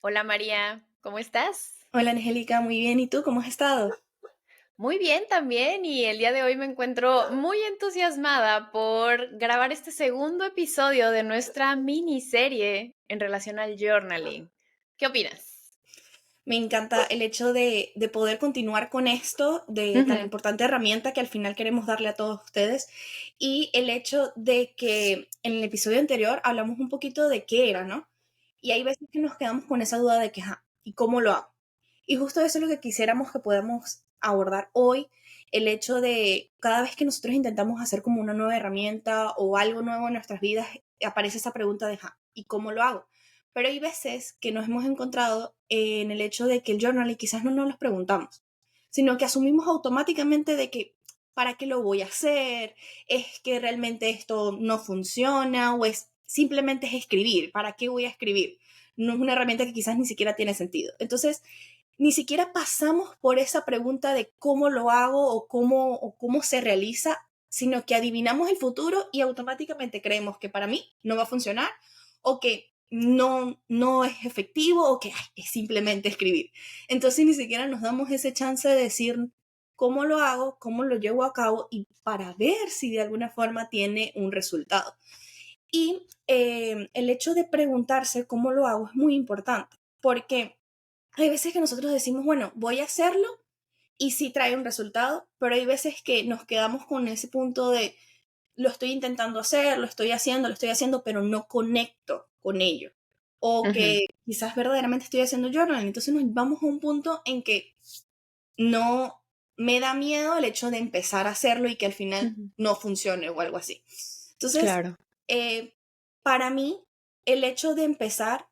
Hola María, ¿cómo estás? Hola Angélica, muy bien. ¿Y tú cómo has estado? Muy bien también y el día de hoy me encuentro muy entusiasmada por grabar este segundo episodio de nuestra miniserie en relación al journaling. ¿Qué opinas? Me encanta el hecho de poder continuar con esto, de tan Ujú, importante herramienta que al final queremos darle a todos ustedes. Y el hecho de que en el episodio anterior hablamos un poquito de qué era, ¿no? Y hay veces que nos quedamos con esa duda de que, ajá, ¿y cómo lo hago? Y justo eso es lo que quisiéramos que podamos abordar hoy, el hecho de cada vez que nosotros intentamos hacer como una nueva herramienta o algo nuevo en nuestras vidas, aparece esa pregunta de, ajá, ¿y cómo lo hago? Pero hay veces que nos hemos encontrado en el hecho de que el journaling quizás no nos los preguntamos, sino que asumimos automáticamente de que, ¿para qué lo voy a hacer? ¿Es que realmente esto no funciona? ¿O es simplemente es escribir? ¿Para qué voy a escribir? No es una herramienta que quizás ni siquiera tiene sentido. Entonces, ni siquiera pasamos por esa pregunta de cómo lo hago o cómo se realiza, sino que adivinamos el futuro y automáticamente creemos que para mí no va a funcionar o que no es efectivo o que ay, es simplemente escribir. Entonces ni siquiera nos damos ese chance de decir cómo lo hago, cómo lo llevo a cabo y para ver si de alguna forma tiene un resultado. Y el hecho de preguntarse cómo lo hago es muy importante porque hay veces que nosotros decimos, bueno, voy a hacerlo y sí trae un resultado, pero hay veces que nos quedamos con ese punto de lo estoy intentando hacer, lo estoy haciendo, pero no conecto con ello. O ujú, que quizás verdaderamente estoy haciendo journaling. Entonces nos vamos a un punto en que no me da miedo el hecho de empezar a hacerlo y que al final ujú. no funcione o algo así. Entonces, Claro, eh, para mí, el hecho de empezar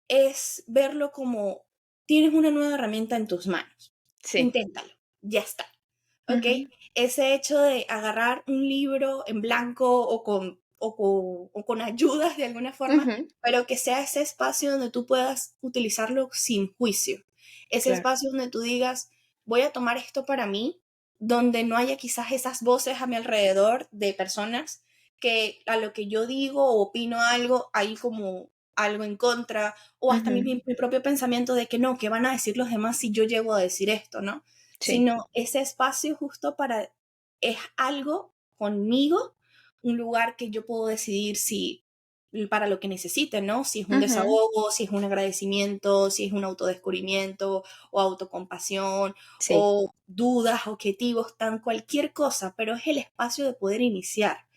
es verlo como tienes una nueva herramienta en tus manos. sí. Inténtalo, ya está. ¿Ok? Ujú, Ese hecho de agarrar un libro en blanco o con ayudas de alguna forma, ujú, pero que sea ese espacio donde tú puedas utilizarlo sin juicio. Ese claro. espacio donde tú digas, voy a tomar esto para mí, donde no haya quizás esas voces a mi alrededor de personas que a lo que yo digo o opino algo, hay como algo en contra, o hasta Ujú, mi propio pensamiento de que no, ¿qué van a decir los demás si yo llego a decir esto, no? sí. Sino ese espacio justo para, es algo conmigo, un lugar que yo puedo decidir si para lo que necesite, ¿no? Si es un Ujú, desahogo, si es un agradecimiento, si es un autodescubrimiento o autocompasión sí. o dudas, objetivos, tan cualquier cosa, pero es el espacio de poder iniciar.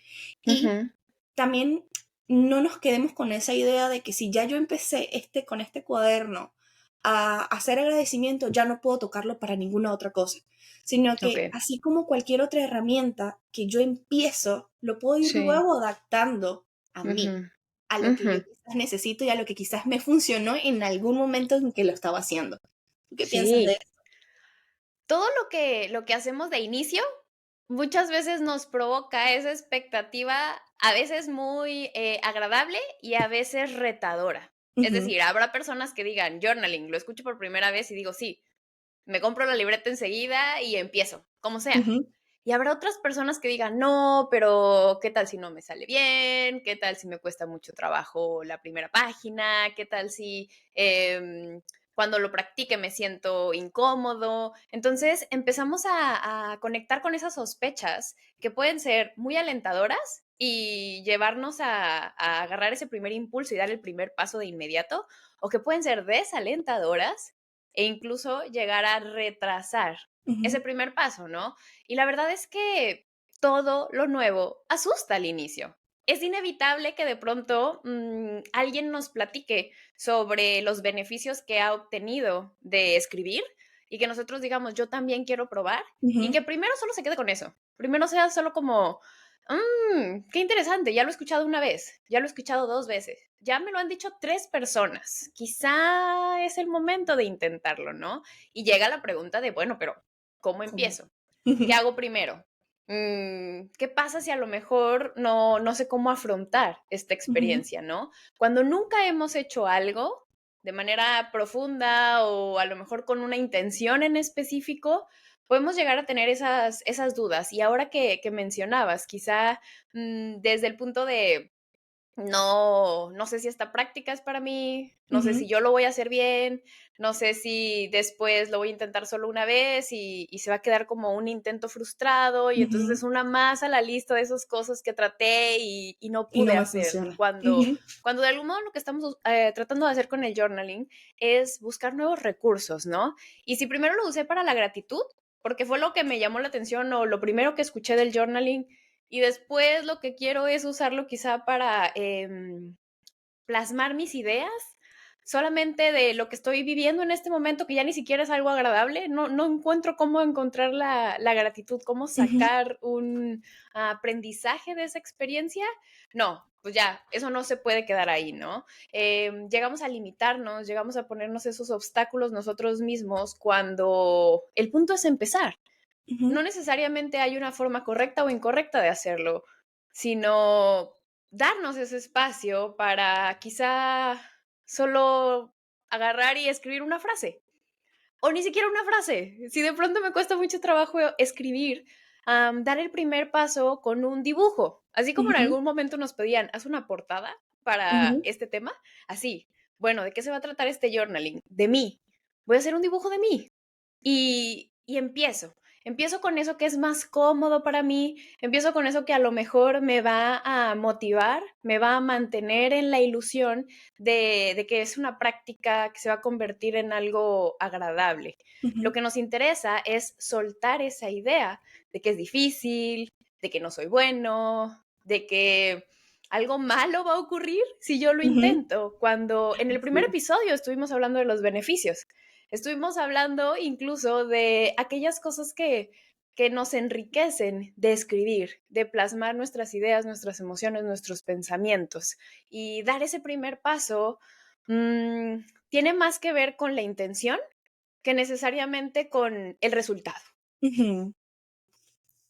Y Ujú, también no nos quedemos con esa idea de que si ya yo empecé con este cuaderno a hacer agradecimiento, ya no puedo tocarlo para ninguna otra cosa, sino ok. que así como cualquier otra herramienta que yo empiezo, lo puedo ir Sí. luego adaptando a Ujú, mí, a lo que ujú, yo quizás necesito y a lo que quizás me funcionó en algún momento en que lo estaba haciendo. ¿Tú qué piensas de sí. eso? Todo lo que hacemos de inicio, muchas veces nos provoca esa expectativa, a veces muy, agradable y a veces retadora. Es Ujú, decir, habrá personas que digan: "Journaling", lo escucho por primera vez y digo: "Sí, me compro la libreta enseguida y empiezo", como sea. ujú, Y habrá otras personas que digan: "No, pero, ¿qué tal si no me sale bien? ¿Qué tal si me cuesta mucho trabajo la primera página? ¿Qué tal si, cuando lo practique me siento incómodo?". Entonces, empezamos a conectar con esas sospechas que pueden ser muy alentadoras y llevarnos a agarrar ese primer impulso y dar el primer paso de inmediato, o que pueden ser desalentadoras e incluso llegar a retrasar ese ujú, primer paso, ¿no? Y la verdad es que todo lo nuevo asusta al inicio. Es inevitable que de pronto alguien nos platique sobre los beneficios que ha obtenido de escribir y que nosotros digamos, yo también quiero probar y ujú, que primero solo se quede con eso. Primero sea solo como, qué interesante, ya lo he escuchado una vez, ya lo he escuchado dos veces, ya me lo han dicho tres personas, quizá es el momento de intentarlo, ¿no? Y llega la pregunta de, bueno, pero ¿cómo ¿cómo? empiezo? ¿Qué hago primero? ¿Qué pasa si a lo mejor no sé cómo afrontar esta Ujú, experiencia, no? Cuando nunca hemos hecho algo de manera profunda o a lo mejor con una intención en específico, podemos llegar a tener esas dudas. Y ahora que mencionabas, quizá desde el punto no sé si esta práctica es para mí, no sé si Ujú, yo lo voy a hacer bien, no sé si después lo voy a intentar solo una vez y se va a quedar como un intento frustrado, y entonces ujú, es una más a la lista de esas cosas que traté y no y no pude me hacer. funciona. Cuando Ujú, cuando de algún modo lo que estamos, tratando de hacer con el journaling es buscar nuevos recursos, ¿no? Y si primero lo usé para la gratitud, porque fue lo que me llamó la atención o lo primero que escuché del journaling, y después lo que quiero es usarlo quizá para plasmar mis ideas solamente de lo que estoy viviendo en este momento, que ya ni siquiera es algo agradable. No encuentro cómo encontrar la gratitud, cómo ujú, sacar un aprendizaje de esa experiencia. No, pues ya, eso no se puede quedar ahí, ¿no? Llegamos a limitarnos, llegamos a ponernos esos obstáculos nosotros mismos cuando el punto es empezar. ujú, No necesariamente hay una forma correcta o incorrecta de hacerlo, sino darnos ese espacio para quizá solo agarrar y escribir una frase, o ni siquiera una frase. Si de pronto me cuesta mucho trabajo escribir, dar el primer paso con un dibujo, así como en ujú, algún momento nos pedían, haz una portada para ujú, este tema, así. Bueno, ¿de qué se va a tratar este journaling? De mí. Voy a hacer un dibujo de mí. Y empiezo con eso que es más cómodo para mí, empiezo con eso que a lo mejor me va a motivar, me va a mantener en la ilusión de que es una práctica que se va a convertir en algo agradable. Lo ujú, que nos interesa es soltar esa idea de que es difícil, de que no soy bueno, de que algo malo va a ocurrir si yo lo ujú. intento, cuando en el primer Sí. episodio estuvimos hablando de los beneficios. Estuvimos hablando incluso de aquellas cosas que nos enriquecen de escribir, de plasmar nuestras ideas, nuestras emociones, nuestros pensamientos. Y dar ese primer paso tiene más que ver con la intención que necesariamente con el resultado. Ujú.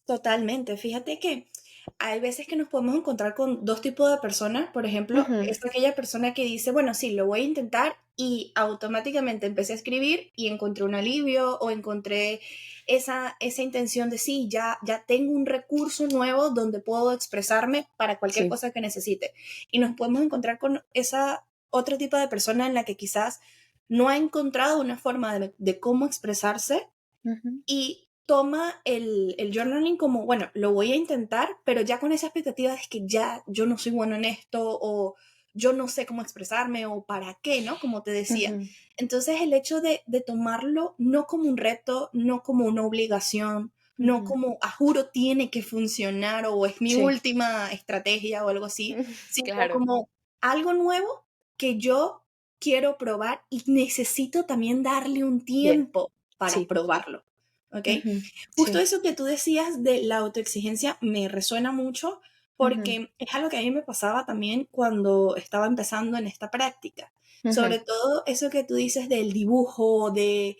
Totalmente. Fíjate que hay veces que nos podemos encontrar con dos tipos de personas. Por ejemplo, Ujú, es aquella persona que dice, bueno, sí, lo voy a intentar y automáticamente empecé a escribir y encontré un alivio o encontré esa intención de sí, ya tengo un recurso nuevo donde puedo expresarme para cualquier sí. cosa que necesite. Y nos podemos encontrar con esa otro tipo de persona en la que quizás no ha encontrado una forma de cómo expresarse Ujú, y toma el journaling como, bueno, lo voy a intentar, pero ya con esa expectativa de que ya yo no soy bueno en esto o yo no sé cómo expresarme o para qué, ¿no? Como te decía. ujú, Entonces el hecho de tomarlo no como un reto, no como una obligación, no ujú. como, a juro, tiene que funcionar o es mi Sí, última estrategia o algo así, sino claro. como algo nuevo que yo quiero probar y necesito también darle un Bien. tiempo para Sí. probarlo. ¿Ok? Ujú, Justo sí. eso que tú decías de la autoexigencia me resuena mucho Ujú, porque es algo que a mí me pasaba también cuando estaba empezando en esta práctica. ujú. Sobre todo eso que tú dices del dibujo, de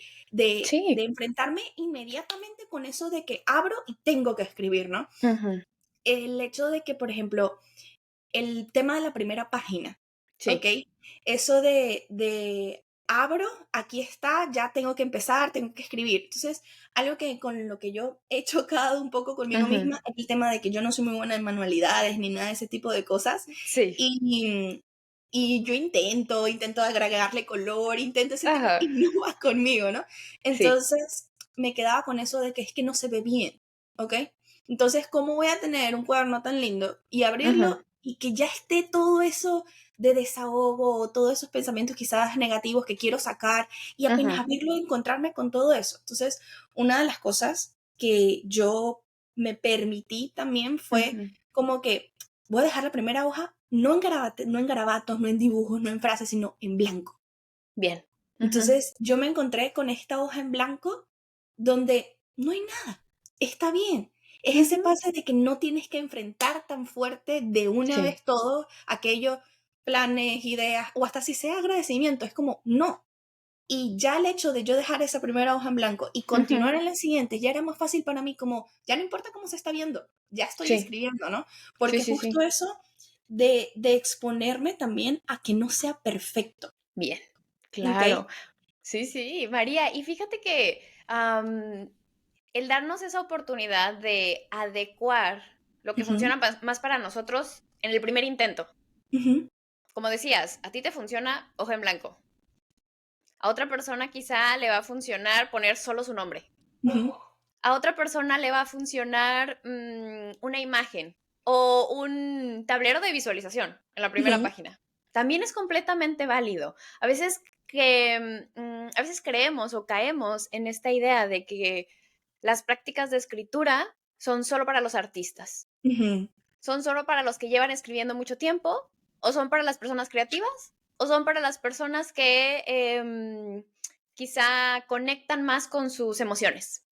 Sí. enfrentarme inmediatamente con eso de que abro y tengo que escribir, ¿no? Ujú, El hecho de que, por ejemplo, el tema de la primera página, ¿ok? sí. Eso de abro, aquí está, ya tengo que empezar, tengo que escribir. Entonces, algo que con lo que yo he chocado un poco conmigo Ujú, misma es el tema de que yo no soy muy buena en manualidades ni nada de ese tipo de cosas. sí. Y, y yo intento agregarle color, intento ese tipo, Ajá. y no va conmigo, ¿no? Sí. Entonces, me quedaba con eso de que es que no se ve bien, ¿ok? Entonces, ¿cómo voy a tener un cuaderno tan lindo y Ujú, abrirlo y que ya esté todo eso de desahogo, todos esos pensamientos quizás negativos que quiero sacar y apenas ujú, abrirlo encontrarme con todo eso? Entonces, una de las cosas que yo me permití también fue ujú. como que voy a dejar la primera hoja no en, no en garabatos, no en dibujos, no en frases, sino en blanco. Bien. Ujú, Entonces yo me encontré con esta hoja en blanco donde no hay nada, está bien. Es ese ujú. pase de que no tienes que enfrentar tan fuerte de una Sí. vez todo aquellos planes, ideas, o hasta si sea agradecimiento, es como, no. Y ya el hecho de yo dejar esa primera hoja en blanco y Ujú. continuar en la siguiente, ya era más fácil para mí como, ya no importa cómo se está viendo, ya estoy Sí. escribiendo, ¿no? Sí, Porque sí, justo sí. eso de exponerme también a que no sea perfecto, Bien. ¿ok? Claro. Sí, sí, María. Y fíjate que, el darnos esa oportunidad de adecuar lo que Ujú, funciona más para nosotros en el primer intento. Ujú, Como decías, a ti te funciona hoja en blanco. A otra persona quizá le va a funcionar poner solo su nombre. ujú, A otra persona le va a funcionar una imagen o un tablero de visualización en la primera ujú, página. También es completamente válido. A veces creemos o caemos en esta idea de que las prácticas de escritura son solo para los artistas, ujú. son solo para los que llevan escribiendo mucho tiempo, o son para las personas creativas, o son para las personas que quizá conectan más con sus emociones.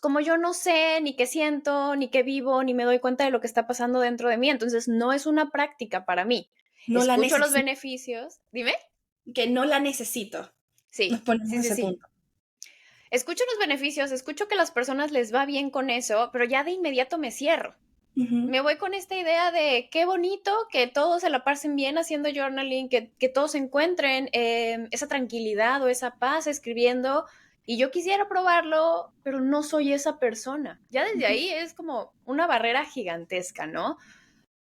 Como yo no sé ni qué siento, ni qué vivo, ni me doy cuenta de lo que está pasando dentro de mí, entonces no es una práctica para mí. No la Escucho los necesito, beneficios. Dime. que no la necesito. Nos Sí, ponemos sí, a sí, ese sí. punto. Escucho los beneficios, escucho que a las personas les va bien con eso, pero ya de inmediato me cierro. Ujú, Me voy con esta idea de qué bonito que todos se la pasen bien haciendo journaling, que todos encuentren esa tranquilidad o esa paz escribiendo. Y yo quisiera probarlo, pero no soy esa persona. Ya desde ujú, ahí es como una barrera gigantesca, ¿no?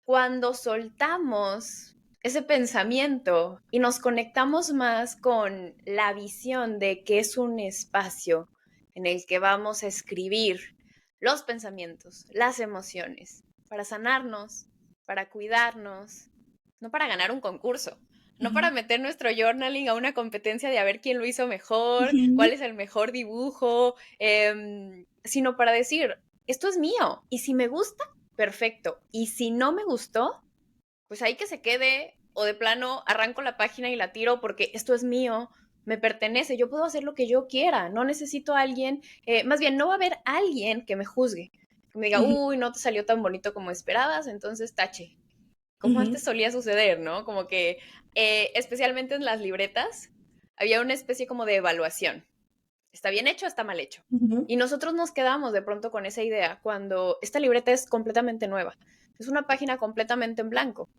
Cuando soltamos ese pensamiento y nos conectamos más con la visión de que es un espacio en el que vamos a escribir los pensamientos, las emociones, para sanarnos, para cuidarnos, no para ganar un concurso, no ujú, para meter nuestro journaling a una competencia de a ver quién lo hizo mejor, ujú, cuál es el mejor dibujo, sino para decir, esto es mío y si me gusta, perfecto. Y si no me gustó, pues ahí que se quede o de plano arranco la página y la tiro porque esto es mío, me pertenece, yo puedo hacer lo que yo quiera, no necesito a alguien, más bien no va a haber alguien que me juzgue, que me diga, ujú, uy, no te salió tan bonito como esperabas, entonces tache, como ujú, antes solía suceder, ¿no? Como que especialmente en las libretas había una especie como de evaluación. ¿Está bien hecho o está mal hecho? ujú. Y nosotros nos quedamos de pronto con esa idea cuando esta libreta es completamente nueva. Es una página completamente en blanco.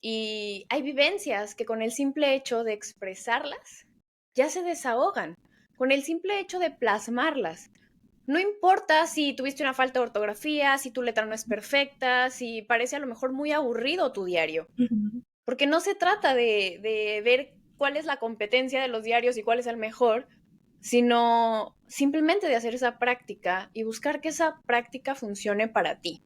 Y hay vivencias que con el simple hecho de expresarlas ya se desahogan. Con el simple hecho de plasmarlas. No importa si tuviste una falta de ortografía, si tu letra no es perfecta, si parece a lo mejor muy aburrido tu diario. Ujú, Porque no se trata de ver cuál es la competencia de los diarios y cuál es el mejor, sino simplemente de hacer esa práctica y buscar que esa práctica funcione para ti.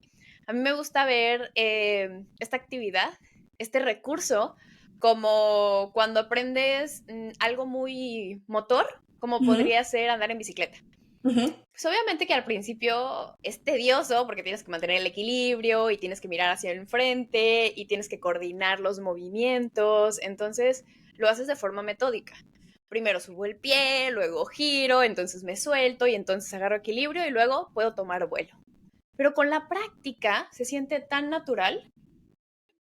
A mí me gusta ver esta actividad, este recurso, como cuando aprendes algo muy motor, como ujú, podría ser andar en bicicleta. ujú, Pues obviamente que al principio es tedioso porque tienes que mantener el equilibrio y tienes que mirar hacia el frente y tienes que coordinar los movimientos, entonces lo haces de forma metódica. Primero subo el pie, luego giro, entonces me suelto y entonces agarro equilibrio y luego puedo tomar vuelo. Pero con la práctica se siente tan natural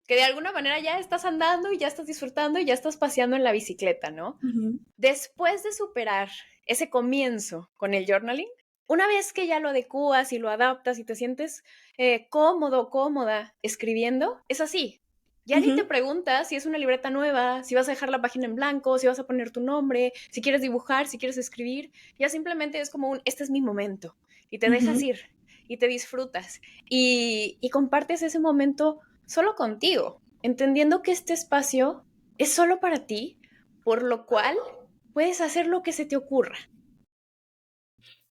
que de alguna manera ya estás andando y ya estás disfrutando y ya estás paseando en la bicicleta, ¿no? ujú. Después de superar ese comienzo con el journaling, una vez que ya lo adecuas y lo adaptas y te sientes cómodo, cómoda escribiendo, es así. Ya ni te Ujú, preguntas si es una libreta nueva, si vas a dejar la página en blanco, si vas a poner tu nombre, si quieres dibujar, si quieres escribir. Ya simplemente es como un, este es mi momento. Y te dejas ujú. ir y te disfrutas y compartes ese momento solo contigo, entendiendo que este espacio es solo para ti, por lo cual puedes hacer lo que se te ocurra.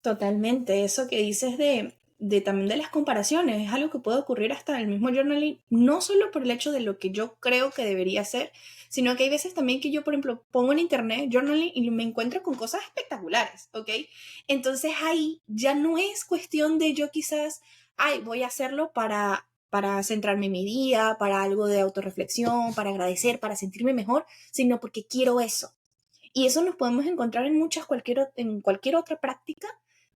Totalmente, eso que dices de también de las comparaciones, es algo que puede ocurrir hasta en el mismo journaling, no solo por el hecho de lo que yo creo que debería ser, sino que hay veces también que yo, por ejemplo, pongo en internet journaling y me encuentro con cosas espectaculares, ¿ok? Entonces ahí ya no es cuestión de yo quizás, ay, voy a hacerlo para centrarme en mi día, para algo de autorreflexión, para agradecer, para sentirme mejor, sino porque quiero eso. Y eso nos podemos encontrar en en cualquier otra práctica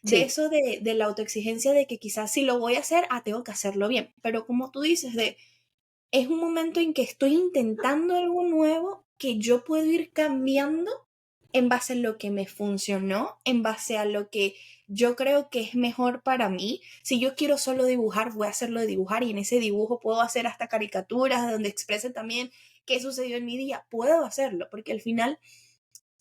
de Sí, eso de la autoexigencia de que quizás si lo voy a hacer, tengo que hacerlo bien. Pero como tú dices, es un momento en que estoy intentando algo nuevo que yo puedo ir cambiando en base a lo que me funcionó, en base a lo que yo creo que es mejor para mí. Si yo quiero solo dibujar, voy a hacerlo de dibujar y en ese dibujo puedo hacer hasta caricaturas donde exprese también qué sucedió en mi día. Puedo hacerlo porque al final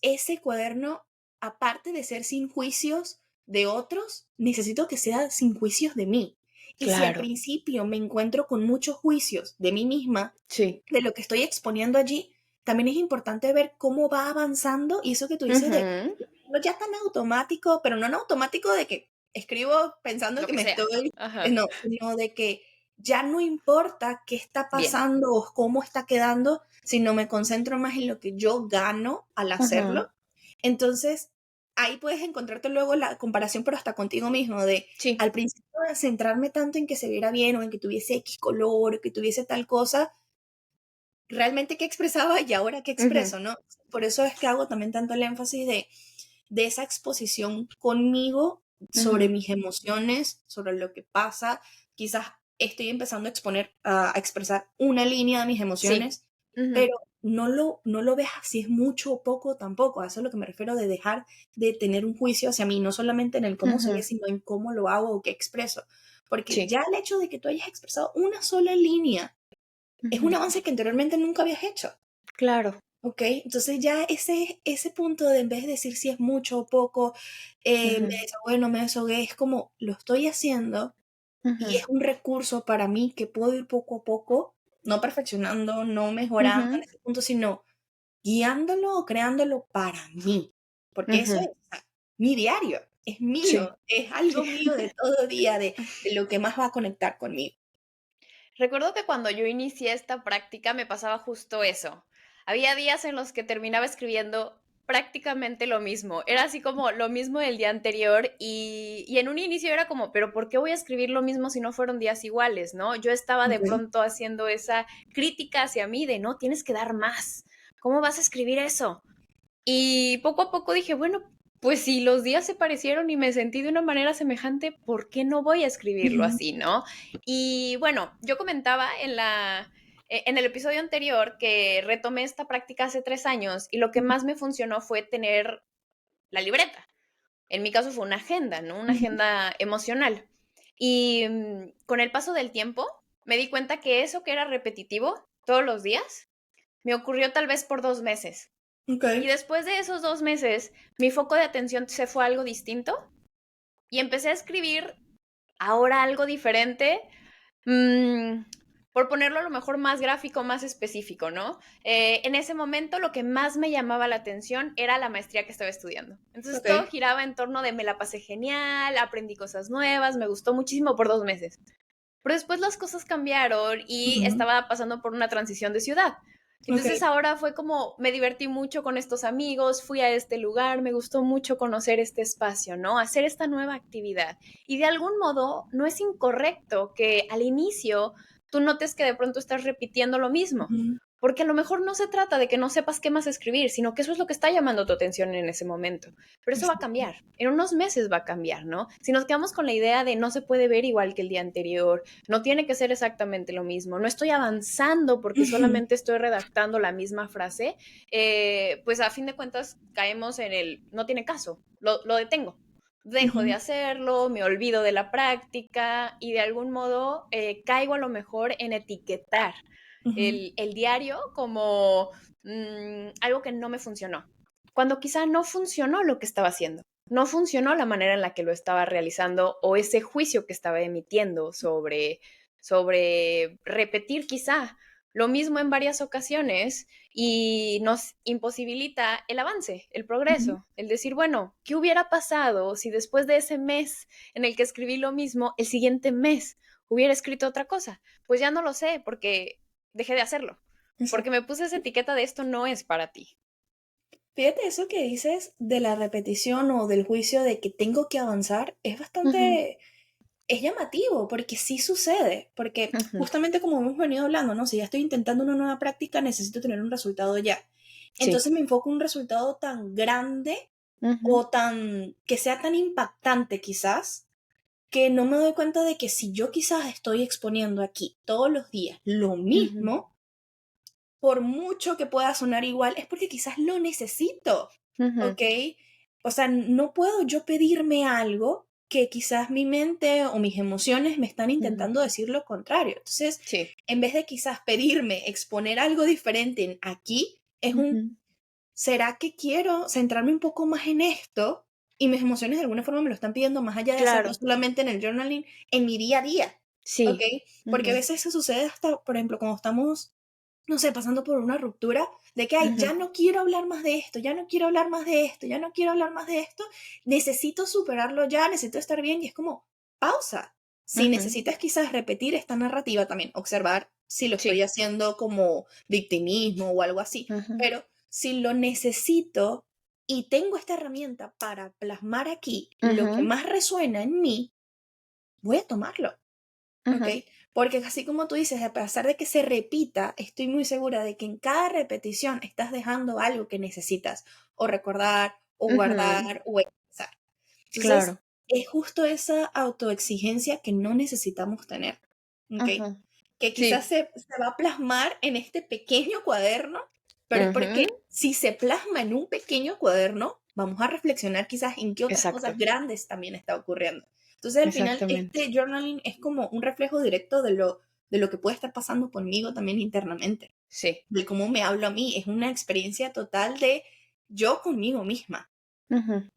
ese cuaderno, aparte de ser sin juicios de otros, necesito que sea sin juicios de mí. Y si al Claro. principio me encuentro con muchos juicios de mí misma, Sí. de lo que estoy exponiendo allí, también es importante ver cómo va avanzando y eso que tú dices de Ujú. no ya tan automático, pero no en automático de que escribo pensando Lo que que me sea. estoy, Ajá. no, sino de que ya no importa qué está Bien. pasando o cómo está quedando, sino me concentro más en lo que yo gano al Ujú. hacerlo. Entonces, ahí puedes encontrarte luego la comparación, pero hasta contigo mismo, de Sí. al principio de centrarme tanto en que se viera bien o en que tuviese X color o que tuviese tal cosa, realmente qué expresaba y ahora qué Ujú. expreso, ¿no? Por eso es que hago también tanto el énfasis de esa exposición conmigo sobre Ujú. mis emociones, sobre lo que pasa. Quizás estoy empezando a exponer, a expresar una línea de mis Sí. emociones, Ujú. pero no lo veas si es mucho o poco tampoco. A eso es lo que me refiero de dejar de tener un juicio hacia mí, no solamente en el cómo se ve, Ujú. sino en cómo lo hago o qué expreso. Porque Sí. ya el hecho de que tú hayas expresado una sola línea es un Ujú. avance que anteriormente nunca habías hecho. Claro. ¿Ok? Entonces ya ese punto de en vez de decir si es mucho o poco, me Ujú. desahogué, no me desahogué, es como lo estoy haciendo y Ujú. es un recurso para mí que puedo ir poco a poco, no perfeccionando, no mejorando en Ujú. ese punto, sino guiándolo o creándolo para mí, porque eso Ujú. es mi diario, es Sí. mío, es algo Sí. mío de todo día, de lo que más va a conectar conmigo. Recuerdo que cuando yo inicié esta práctica me pasaba justo eso. Había días en los que terminaba escribiendo prácticamente lo mismo. Era así como lo mismo del día anterior y en un inicio era como, pero ¿por qué voy a escribir lo mismo si no fueron días iguales, no? Yo estaba de Ok. pronto haciendo esa crítica hacia mí de, no, tienes que dar más. ¿Cómo vas a escribir eso? Y poco a poco dije, bueno, pues si los días se parecieron y me sentí de una manera semejante, ¿por qué no voy a escribirlo Ujú. así, no? Y bueno, yo comentaba en el episodio anterior que retomé esta práctica hace 3 años y lo que más me funcionó fue tener la libreta. En mi caso fue una agenda, ¿no? Una Ujú. agenda emocional. Y con el paso del tiempo me di cuenta que eso que era repetitivo todos los días, me ocurrió tal vez por 2 meses. Ok. Y después de esos 2 meses, mi foco de atención se fue a algo distinto y empecé a escribir ahora algo diferente, mm, por ponerlo a lo mejor más gráfico, más específico, ¿no? En ese momento lo que más me llamaba la atención era la maestría que estaba estudiando. Entonces Ok. todo giraba en torno de me la pasé genial, aprendí cosas nuevas, me gustó muchísimo por 2 meses. Pero después las cosas cambiaron y Ujú. estaba pasando por una transición de ciudad. Ok. Entonces ahora fue como, me divertí mucho con estos amigos, fui a este lugar, me gustó mucho conocer este espacio, ¿no? Hacer esta nueva actividad. Y de algún modo no es incorrecto que al inicio tú notes que de pronto estás repitiendo lo mismo. Ujú. Porque a lo mejor no se trata de que no sepas qué más escribir, sino que eso es lo que está llamando tu atención en ese momento. Pero eso va a cambiar, en unos meses va a cambiar, ¿no? Si nos quedamos con la idea de no se puede ver igual que el día anterior, no tiene que ser exactamente lo mismo, no estoy avanzando porque Ujú. solamente estoy redactando la misma frase, pues a fin de cuentas caemos en el no tiene caso, lo detengo. Dejo de Ujú. hacerlo, me olvido de la práctica y de algún modo caigo a lo mejor en etiquetar Ujú. el diario como algo que no me funcionó, cuando quizá no funcionó lo que estaba haciendo, no funcionó la manera en la que lo estaba realizando o ese juicio que estaba emitiendo sobre repetir quizá lo mismo en varias ocasiones y nos imposibilita el avance, el Ujú. progreso, el decir, bueno, ¿qué hubiera pasado si después de ese mes en el que escribí lo mismo, el siguiente mes hubiera escrito otra cosa? Pues ya no lo sé porque dejé de hacerlo, porque Exacto. me puse esa etiqueta de esto no es para ti. Fíjate, eso que dices de la repetición o del juicio de que tengo que avanzar es Ujú. bastante, es llamativo, porque sí sucede, porque Ujú. justamente como hemos venido hablando, ¿no? Si ya estoy intentando una nueva práctica, necesito tener un resultado ya. Sí. Entonces me enfoco en un resultado tan grande Ujú. o que sea tan impactante quizás, que no me doy cuenta de que si yo quizás estoy exponiendo aquí todos los días lo Ujú. mismo, por mucho que pueda sonar igual, es porque quizás lo necesito, Ujú. ¿ok? O sea, no puedo yo pedirme algo que quizás mi mente o mis emociones me están Ujú. intentando decir lo contrario. Entonces, Sí. en vez de quizás pedirme exponer algo diferente aquí, es Ujú. ¿será que quiero centrarme un poco más en esto? Y mis emociones de alguna forma me lo están pidiendo más allá de hacerlo Claro. solamente en el journaling, en mi día a día. ¿ok? Sí. Porque a Ujú, veces eso sucede hasta, por ejemplo, cuando estamos, no sé, pasando por una ruptura, de que, ay, ujú, ya no quiero hablar más de esto, ya no quiero hablar más de esto, ya no quiero hablar más de esto, necesito superarlo ya, necesito estar bien, y es como, pausa. Si ujú. necesitas quizás repetir esta narrativa también, observar si lo estoy Sí. haciendo como victimismo o algo así, Ujú, pero si lo necesito y tengo esta herramienta para plasmar aquí lo que ujú, más resuena en mí, voy a tomarlo. ¿Ok? ujú, Porque así como tú dices, a pesar de que se repita, estoy muy segura de que en cada repetición estás dejando algo que necesitas o recordar o ujú. guardar o expresar. Entonces, Claro. es justo esa autoexigencia que no necesitamos tener, ¿ok? Ujú. Que quizás Sí. se va a plasmar en este pequeño cuaderno, pero es porque Ujú. si se plasma en un pequeño cuaderno, vamos a reflexionar quizás en qué otras cosas Exacto. grandes también está ocurriendo. Entonces, al final, Exactamente. este journaling es como un reflejo directo de lo que puede estar pasando conmigo también internamente, Sí. de cómo me hablo a mí. Es una experiencia total de yo conmigo misma. Ujú.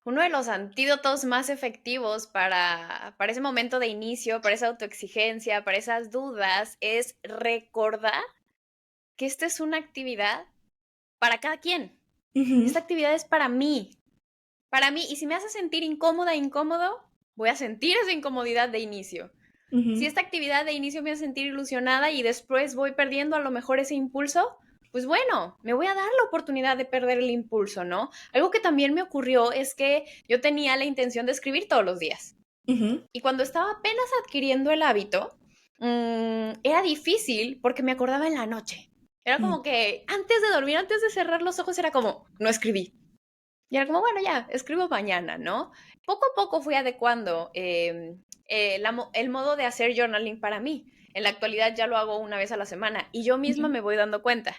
Uno de los antídotos más efectivos para ese momento de inicio, para esa autoexigencia, para esas dudas, es recordar que esta es una actividad para cada quien. Ujú, Esta actividad es para mí, y si me hace sentir incómoda, incómodo, voy a sentir esa incomodidad de inicio. Si ujú, esta actividad de inicio me hace sentir ilusionada y después voy perdiendo a lo mejor ese impulso, pues bueno, me voy a dar la oportunidad de perder el impulso, ¿no? Algo que también me ocurrió es que yo tenía la intención de escribir todos los días. ujú, Y cuando estaba apenas adquiriendo el hábito, era difícil porque me acordaba en la noche. Era ujú, como que antes de dormir, antes de cerrar los ojos, era como, no escribí. Y era como, bueno, ya, escribo mañana, ¿no? Poco a poco fui adecuando el modo de hacer journaling para mí. En la actualidad ya lo hago una vez a la semana y yo misma ujú, me voy dando cuenta.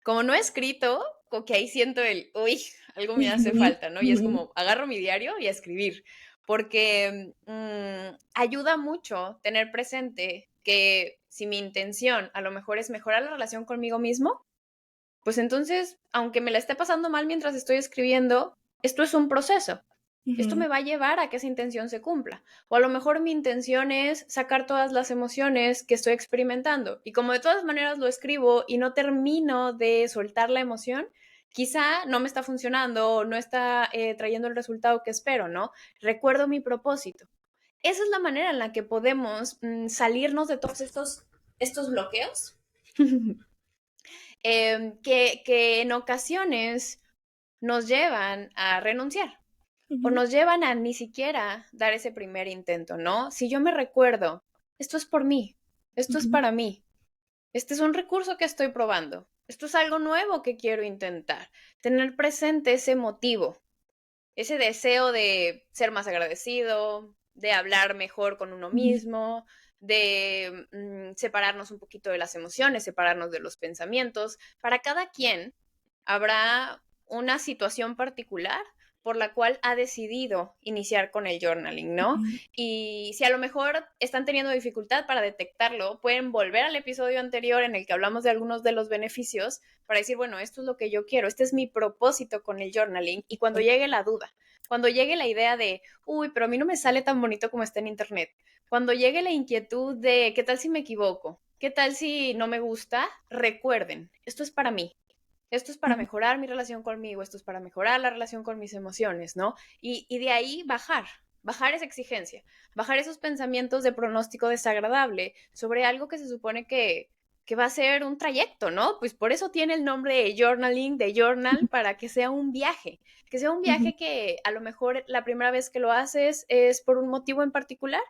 Como no he escrito, como que ahí siento uy, algo me hace ujú, falta, ¿no? Y es ujú, como, agarro mi diario y a escribir, porque ayuda mucho tener presente que si mi intención a lo mejor es mejorar la relación conmigo mismo, pues entonces, aunque me la esté pasando mal mientras estoy escribiendo, esto es un proceso. Esto ujú, me va a llevar a que esa intención se cumpla. O a lo mejor mi intención es sacar todas las emociones que estoy experimentando. Y como de todas maneras lo escribo y no termino de soltar la emoción, quizá no me está funcionando o no está trayendo el resultado que espero, ¿no? Recuerdo mi propósito. Esa es la manera en la que podemos salirnos de todos estos bloqueos que en ocasiones nos llevan a renunciar o ujú, nos llevan a ni siquiera dar ese primer intento, ¿no? Si yo me recuerdo, esto es por mí, esto es ujú, para mí, este es un recurso que estoy probando, esto es algo nuevo que quiero intentar, tener presente ese motivo, ese deseo de ser más agradecido, de hablar mejor con uno ujú, mismo, de separarnos un poquito de las emociones, separarnos de los pensamientos. Para cada quien habrá una situación particular por la cual ha decidido iniciar con el journaling, ¿no? ujú. Y si a lo mejor están teniendo dificultad para detectarlo, pueden volver al episodio anterior en el que hablamos de algunos de los beneficios para decir, bueno, esto es lo que yo quiero, este es mi propósito con el journaling. Y cuando llegue la duda, cuando llegue la idea de, uy, pero a mí no me sale tan bonito como está en internet, cuando llegue la inquietud de, ¿qué tal si me equivoco? ¿Qué tal si no me gusta? Recuerden, esto es para mí. Esto es para Ujú, mejorar mi relación conmigo, esto es para mejorar la relación con mis emociones, ¿no? Y de ahí bajar esa exigencia, bajar esos pensamientos de pronóstico desagradable sobre algo que se supone que va a ser un trayecto, ¿no? Pues por eso tiene el nombre de journaling, de journal, para que sea un ujú, viaje que a lo mejor la primera vez que lo haces es por un motivo en particular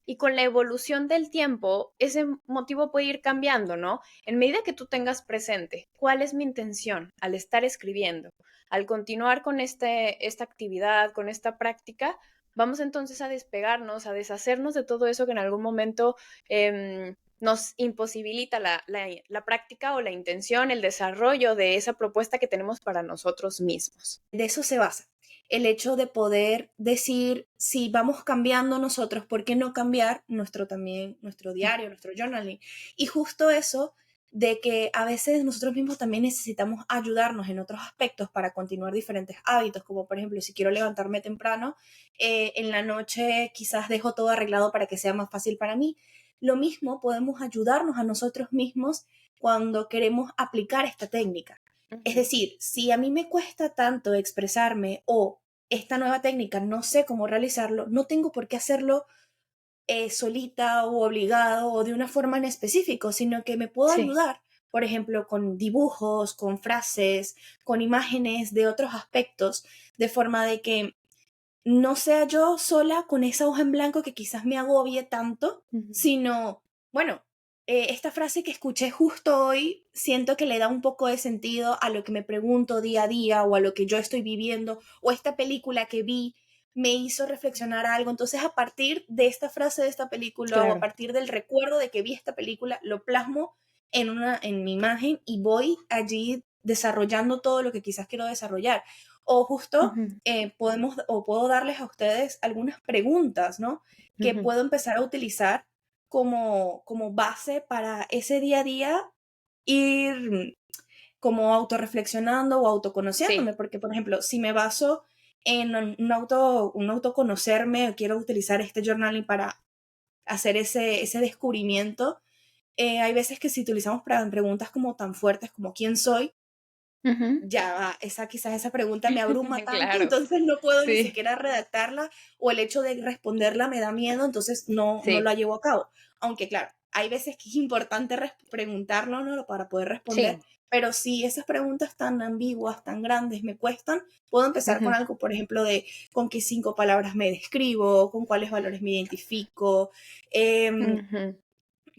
y con la evolución del tiempo ese motivo puede ir cambiando, ¿no? En medida que tú tengas presente cuál es mi intención al estar escribiendo, al continuar con esta actividad, con esta práctica, vamos entonces a despegarnos, a deshacernos de todo eso que en algún momento nos imposibilita la práctica o la intención, el desarrollo de esa propuesta que tenemos para nosotros mismos. De eso se basa. El hecho de poder decir, si vamos cambiando nosotros, ¿por qué no cambiar nuestro también, nuestro diario, nuestro journaling? Y justo eso de que a veces nosotros mismos también necesitamos ayudarnos en otros aspectos para continuar diferentes hábitos, como por ejemplo, si quiero levantarme temprano, en la noche quizás dejo todo arreglado para que sea más fácil para mí. Lo mismo podemos ayudarnos a nosotros mismos cuando queremos aplicar esta técnica. Es Ujú. decir, si a mí me cuesta tanto expresarme o esta nueva técnica no sé cómo realizarlo, no tengo por qué hacerlo solita o obligado o de una forma en específico, sino que me puedo Sí. ayudar, por ejemplo, con dibujos, con frases, con imágenes de otros aspectos, de forma de que no sea yo sola con esa hoja en blanco que quizás me agobie tanto, Ujú. sino, bueno, esta frase que escuché justo hoy, siento que le da un poco de sentido a lo que me pregunto día a día o a lo que yo estoy viviendo, o esta película que vi me hizo reflexionar algo. Entonces, a partir de esta frase de esta película o a Claro. partir del recuerdo de que vi esta película, lo plasmo en mi imagen y voy allí desarrollando todo lo que quizás quiero desarrollar. O justo Ujú. podemos o puedo darles a ustedes algunas preguntas, ¿no? Que Ujú. puedo empezar a utilizar como base para ese día a día ir como autorreflexionando o autoconociéndome, Sí. porque, por ejemplo, si me baso en un autoconocerme o quiero utilizar este journaling para hacer ese descubrimiento, hay veces que si utilizamos preguntas como tan fuertes como ¿quién soy? Ujú. Ya va, quizás esa pregunta me abruma tanto, Claro. entonces no puedo ni Sí. siquiera redactarla o el hecho de responderla me da miedo, entonces no la Sí. llevo a cabo. Aunque claro, hay veces que es importante preguntarlo, ¿no? Para poder responder, Sí. pero si esas preguntas tan ambiguas, tan grandes me cuestan, puedo empezar con Ujú. algo, por ejemplo, de con qué 5 palabras me describo, con cuáles valores me identifico, em, Ujú.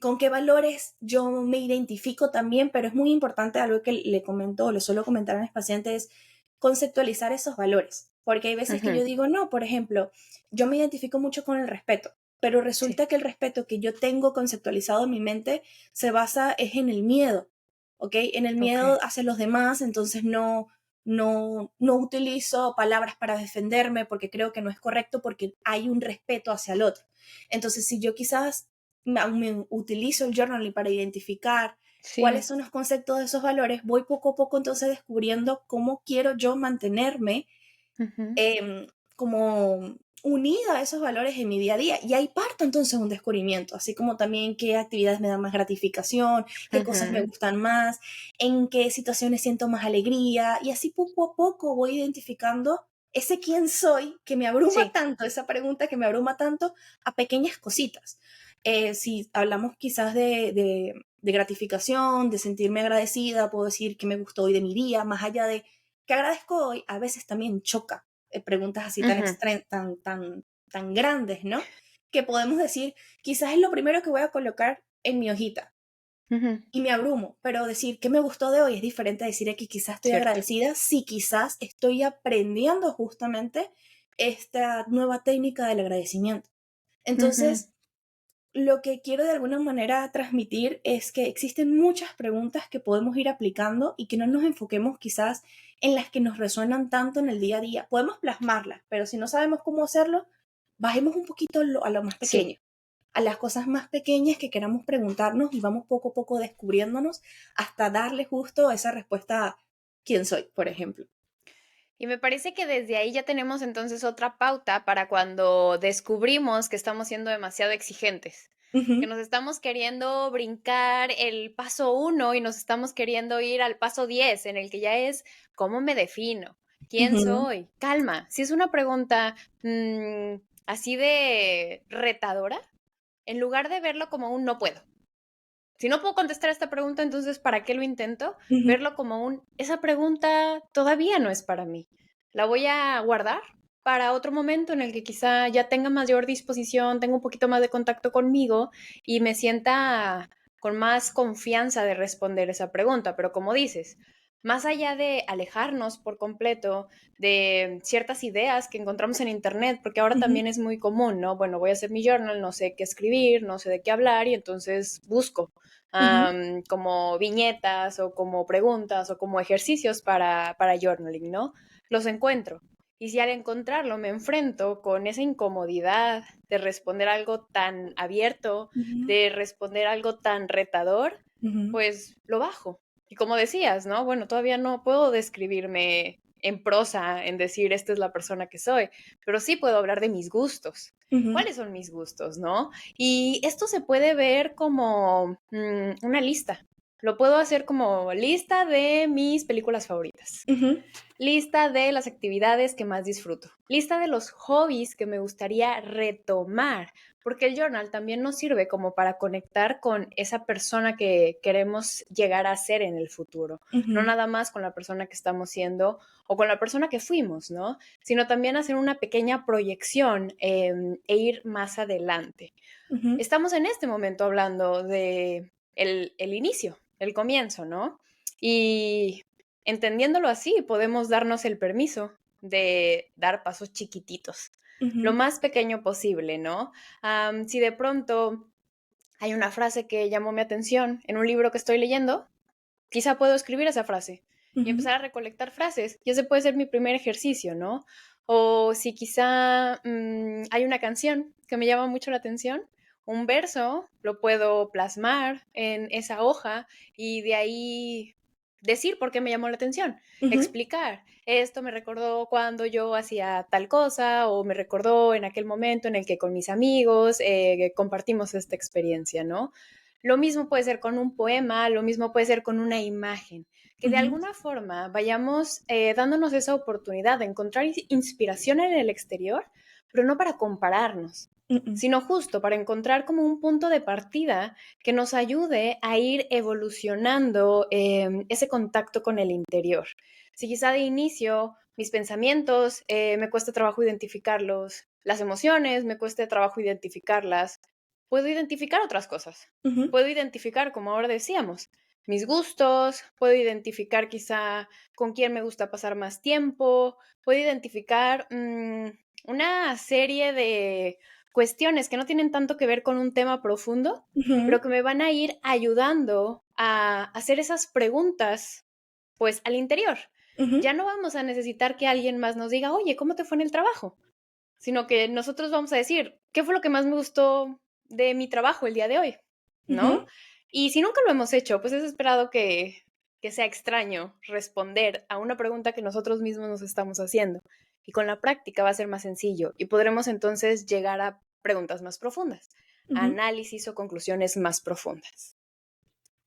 con qué valores yo me identifico también, pero es muy importante algo que le comento o le suelo comentar a mis pacientes, es conceptualizar esos valores, porque hay veces que yo Ujú. digo, no, por ejemplo, yo me identifico mucho con el respeto, pero Sí. resulta que el respeto que yo tengo conceptualizado en mi mente se basa es en el miedo, ¿ok? En el miedo Okey. hacia los demás, entonces no utilizo palabras para defenderme porque creo que no es correcto porque hay un respeto hacia el otro. Entonces, si yo quizás me utilizo el journaling para identificar cuáles Sí. son los conceptos de esos valores, voy poco a poco entonces descubriendo cómo quiero yo mantenerme Ujú. eh, como unida a esos valores en mi día a día. Y ahí parto entonces un descubrimiento, así como también qué actividades me dan más gratificación, qué cosas me Ujú. gustan más, en qué situaciones siento más alegría. Y así poco a poco voy identificando ese quién soy que me abruma Sí. tanto, esa pregunta que me abruma tanto, a pequeñas cositas. Si hablamos quizás de gratificación, de sentirme agradecida, puedo decir que me gustó hoy de mi día, más allá de que agradezco hoy, a veces también choca preguntas así tan, Ujú. tan grandes, ¿no? Que podemos decir, quizás es lo primero que voy a colocar en mi hojita Ujú. y me abrumo, pero decir que me gustó de hoy es diferente a decir que quizás estoy Cierto. agradecida si quizás estoy aprendiendo justamente esta nueva técnica del agradecimiento. Ujú. Entonces, lo que quiero de alguna manera transmitir es que existen muchas preguntas que podemos ir aplicando y que no nos enfoquemos quizás en las que nos resuenan tanto en el día a día. Podemos plasmarlas, pero si no sabemos cómo hacerlo, bajemos un poquito a lo más Sí. pequeño, a las cosas más pequeñas que queramos preguntarnos y vamos poco a poco descubriéndonos hasta darle justo esa respuesta a quién soy, por ejemplo. Y me parece que desde ahí ya tenemos entonces otra pauta para cuando descubrimos que estamos siendo demasiado exigentes, que Ujú, nos estamos queriendo brincar el paso 1 y nos estamos queriendo ir al paso 10 en el que ya es, ¿cómo me defino? ¿Quién ujú, soy? Calma, si es una pregunta así de retadora, en lugar de verlo como un no puedo. Si no puedo contestar esta pregunta, entonces, ¿para qué lo intento? ujú, Verlo como esa pregunta todavía no es para mí. La voy a guardar para otro momento en el que quizá ya tenga mayor disposición, tenga un poquito más de contacto conmigo y me sienta con más confianza de responder esa pregunta. Pero como dices, más allá de alejarnos por completo de ciertas ideas que encontramos en internet, porque ahora ujú, también es muy común, ¿no? Bueno, voy a hacer mi journal, no sé qué escribir, no sé de qué hablar y entonces busco ujú, como viñetas o como preguntas o como ejercicios para journaling, ¿no? Los encuentro. Y si al encontrarlo me enfrento con esa incomodidad de responder algo tan abierto, ujú, de responder algo tan retador, Ujú, pues lo bajo. Y como decías, ¿no? Bueno, todavía no puedo describirme en prosa, en decir esta es la persona que soy, pero sí puedo hablar de mis gustos. ujú, ¿Cuáles son mis gustos, no? Y esto se puede ver como una lista. Lo puedo hacer como lista de mis películas favoritas, ujú, lista de las actividades que más disfruto, lista de los hobbies que me gustaría retomar, porque el journal también nos sirve como para conectar con esa persona que queremos llegar a ser en el futuro, no ujú, nada más con la persona que estamos siendo o con la persona que fuimos, ¿no? Sino también hacer una pequeña proyección e ir más adelante. ujú, Estamos en este momento hablando de el inicio, el comienzo, ¿no? Y entendiéndolo así, podemos darnos el permiso de dar pasos chiquititos, lo ujú, más pequeño posible, ¿no? Si de pronto hay una frase que llamó mi atención en un libro que estoy leyendo, quizá puedo escribir esa frase y ujú, empezar a recolectar frases. Y ese puede ser mi primer ejercicio, ¿no? O si quizá hay una canción que me llama mucho la atención, un verso, lo puedo plasmar en esa hoja y de ahí decir por qué me llamó la atención, ujú, explicar. Esto me recordó cuando yo hacía tal cosa o me recordó en aquel momento en el que con mis amigos compartimos esta experiencia, ¿no? Lo mismo puede ser con un poema, lo mismo puede ser con una imagen, que de ujú, alguna forma vayamos dándonos esa oportunidad de encontrar inspiración en el exterior, pero no para compararnos, ujú, sino justo para encontrar como un punto de partida que nos ayude a ir evolucionando ese contacto con el interior. Si quizá de inicio mis pensamientos me cuesta trabajo identificarlos, las emociones me cuesta trabajo identificarlas, puedo identificar otras cosas. ujú, Puedo identificar, como ahora decíamos, mis gustos, puedo identificar quizá con quién me gusta pasar más tiempo, puedo identificar una serie de cuestiones que no tienen tanto que ver con un tema profundo, ujú, pero que me van a ir ayudando a hacer esas preguntas, pues al interior. ujú, Ya no vamos a necesitar que alguien más nos diga, oye, ¿cómo te fue en el trabajo? Sino que nosotros vamos a decir, ¿qué fue lo que más me gustó de mi trabajo el día de hoy? ¿No? ujú. Y si nunca lo hemos hecho, pues es esperado que sea extraño responder a una pregunta que nosotros mismos nos estamos haciendo. Y con la práctica va a ser más sencillo y podremos entonces llegar a preguntas más profundas, a Ujú. análisis o conclusiones más profundas.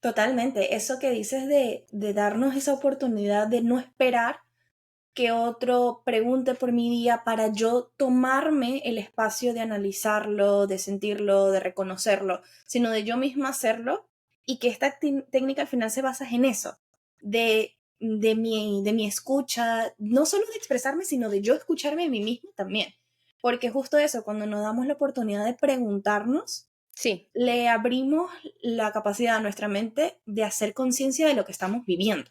Totalmente. Eso que dices de darnos esa oportunidad de no esperar que otro pregunte por mi día para yo tomarme el espacio de analizarlo, de sentirlo, de reconocerlo, sino de yo misma hacerlo y que esta técnica al final se basa en eso, de mi escucha, no solo de expresarme, sino de yo escucharme a mí misma también. Porque justo eso, cuando nos damos la oportunidad de preguntarnos, Sí. le abrimos la capacidad a nuestra mente de hacer conciencia de lo que estamos viviendo,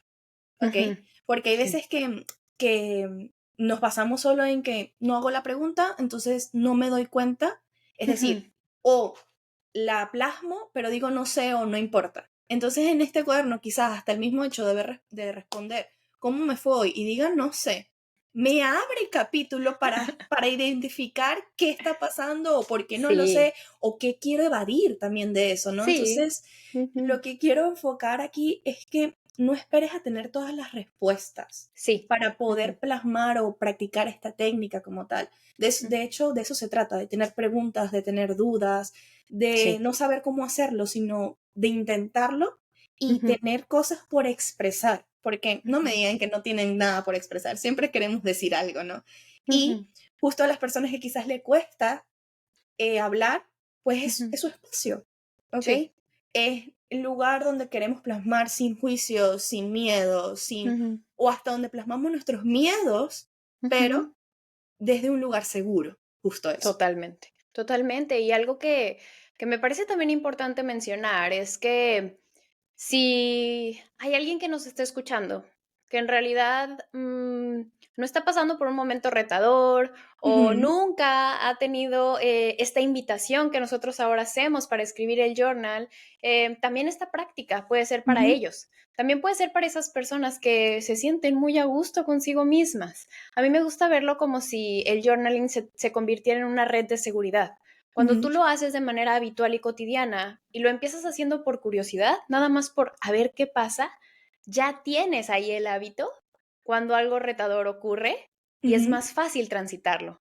¿ok? Ujú. Porque hay Sí. veces que nos basamos solo en que no hago la pregunta, entonces no me doy cuenta, es Ujú. decir, o la plasmo, pero digo no sé o no importa. Entonces en este cuaderno quizás hasta el mismo hecho de responder cómo me fue hoy y diga no sé, me abre el capítulo para identificar qué está pasando o por qué no lo sé Sí. o qué quiero evadir también de eso, ¿no? Sí. Entonces, Ujú. lo que quiero enfocar aquí es que no esperes a tener todas las respuestas Sí. para Ujú. poder plasmar o practicar esta técnica como tal. De hecho, de eso se trata, de tener preguntas, de tener dudas, de Sí. no saber cómo hacerlo, sino de intentarlo y Ujú. tener cosas por expresar, porque no me Ujú. digan que no tienen nada por expresar, siempre queremos decir algo, ¿no? Y Ujú. justo a las personas que quizás le cuesta hablar, pues Ujú. es su espacio, ¿ok? Sí. Es el lugar donde queremos plasmar sin juicio, sin miedo, Ujú. o hasta donde plasmamos nuestros miedos, Ujú. pero desde un lugar seguro, justo eso. Totalmente, totalmente. Y algo que me parece también importante mencionar es que si hay alguien que nos está escuchando, que en realidad no está pasando por un momento retador o Ujú, nunca ha tenido esta invitación que nosotros ahora hacemos para escribir el journal, también esta práctica puede ser para ujú, ellos. También puede ser para esas personas que se sienten muy a gusto consigo mismas. A mí me gusta verlo como si el journaling se convirtiera en una red de seguridad, Cuando tú lo haces de manera habitual y cotidiana y lo empiezas haciendo por curiosidad, nada más por a ver qué pasa, ya tienes ahí el hábito cuando algo retador ocurre y es más fácil transitarlo.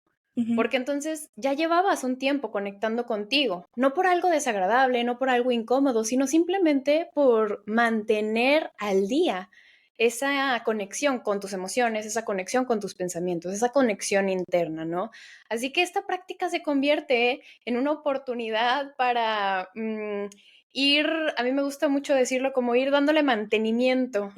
Porque entonces ya llevabas un tiempo conectando contigo, no por algo desagradable, no por algo incómodo, sino simplemente por mantener al día esa conexión con tus emociones, esa conexión con tus pensamientos, esa conexión interna, ¿no? Así que esta práctica se convierte en una oportunidad para ir, a mí me gusta mucho decirlo, como ir dándole mantenimiento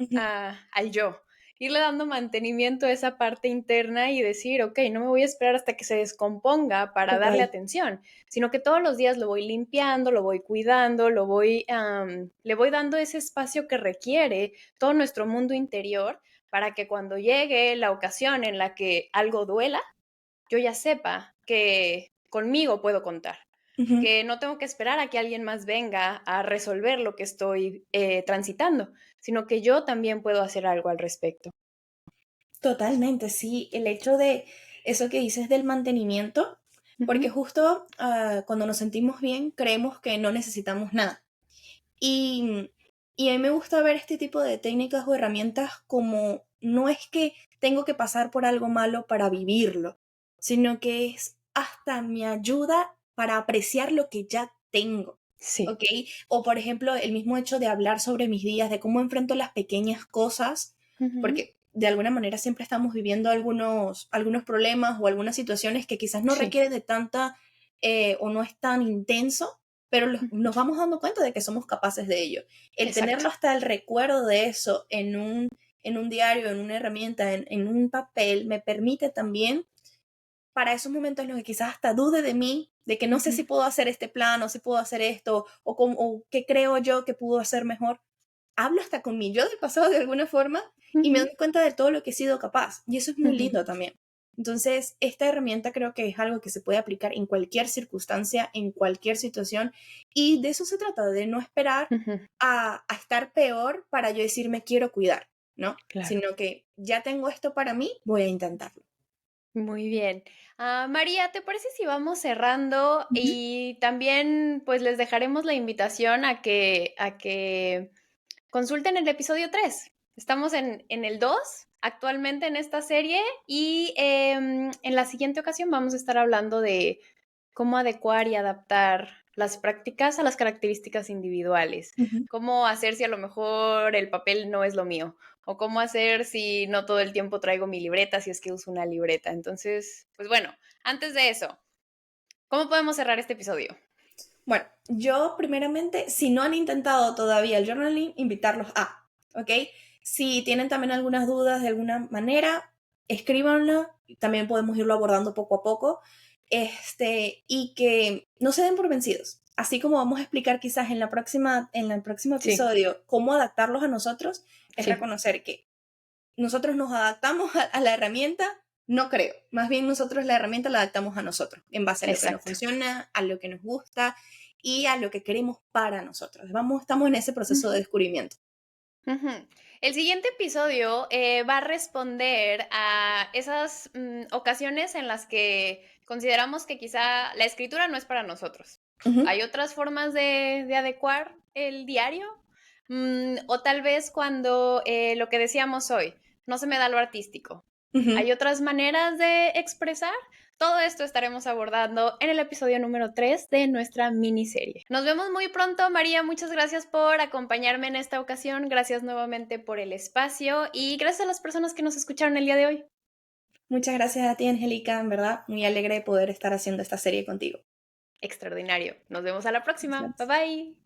al yo, irle dando mantenimiento a esa parte interna y decir, ok, no me voy a esperar hasta que se descomponga para darle atención, sino que todos los días lo voy limpiando, lo voy cuidando, le voy dando ese espacio que requiere todo nuestro mundo interior para que cuando llegue la ocasión en la que algo duela, yo ya sepa que conmigo puedo contar. Que no tengo que esperar a que alguien más venga a resolver lo que estoy transitando, sino que yo también puedo hacer algo al respecto. Totalmente, sí. El hecho de eso que dices del mantenimiento, porque justo cuando nos sentimos bien, creemos que no necesitamos nada. Y a mí me gusta ver este tipo de técnicas o herramientas como no es que tengo que pasar por algo malo para vivirlo, sino que es hasta mi ayuda para apreciar lo que ya tengo. Sí. ¿Ok? O por ejemplo, el mismo hecho de hablar sobre mis días, de cómo enfrento las pequeñas cosas, porque de alguna manera siempre estamos viviendo algunos problemas o algunas situaciones que quizás no requieren de tanta o no es tan intenso, pero nos vamos dando cuenta de que somos capaces de ello. El tenerlo hasta el recuerdo de eso en un diario, en una herramienta, en un papel, me permite también para esos momentos en los que quizás hasta dude de mí, de que no sé si puedo hacer este plan o si puedo hacer esto o qué creo yo que puedo hacer mejor. Hablo hasta con mi yo del pasado de alguna forma y me doy cuenta de todo lo que he sido capaz. Y eso es muy lindo también. Entonces, esta herramienta creo que es algo que se puede aplicar en cualquier circunstancia, en cualquier situación. Y de eso se trata, de no esperar a estar peor para yo decir me quiero cuidar, ¿no? Claro. Sino que ya tengo esto para mí, voy a intentarlo. Muy bien. María, ¿te parece si vamos cerrando? Y también pues les dejaremos la invitación a que consulten el episodio 3. Estamos en el 2 actualmente en esta serie y en la siguiente ocasión vamos a estar hablando de cómo adecuar y adaptar las prácticas a las características individuales. Cómo hacer si a lo mejor el papel no es lo mío. O cómo hacer si no todo el tiempo traigo mi libreta, si es que uso una libreta. Entonces, pues bueno, antes de eso, ¿cómo podemos cerrar este episodio? Bueno, yo primeramente, si no han intentado todavía el journaling, invitarlos a, ¿ok? Si tienen también algunas dudas de alguna manera, escríbanlo, también podemos irlo abordando poco a poco, y que no se den por vencidos. Así como vamos a explicar quizás en el próximo episodio cómo adaptarlos a nosotros, es reconocer que nosotros nos adaptamos a la herramienta, no creo. Más bien nosotros la herramienta la adaptamos a nosotros, en base a lo que nos funciona, a lo que nos gusta y a lo que queremos para nosotros. Estamos en ese proceso de descubrimiento. El siguiente episodio va a responder a esas ocasiones en las que consideramos que quizá la escritura no es para nosotros. Hay otras formas de adecuar el diario, o tal vez cuando lo que decíamos hoy, no se me da lo artístico. Hay otras maneras de expresar. Todo esto estaremos abordando en el episodio número 3 de nuestra miniserie. Nos vemos muy pronto, María. Muchas gracias por acompañarme en esta ocasión. Gracias nuevamente por el espacio y gracias a las personas que nos escucharon el día de hoy. Muchas gracias a ti, Angélica. En verdad, muy alegre de poder estar haciendo esta serie contigo. Extraordinario. Nos vemos a la próxima. Bye bye.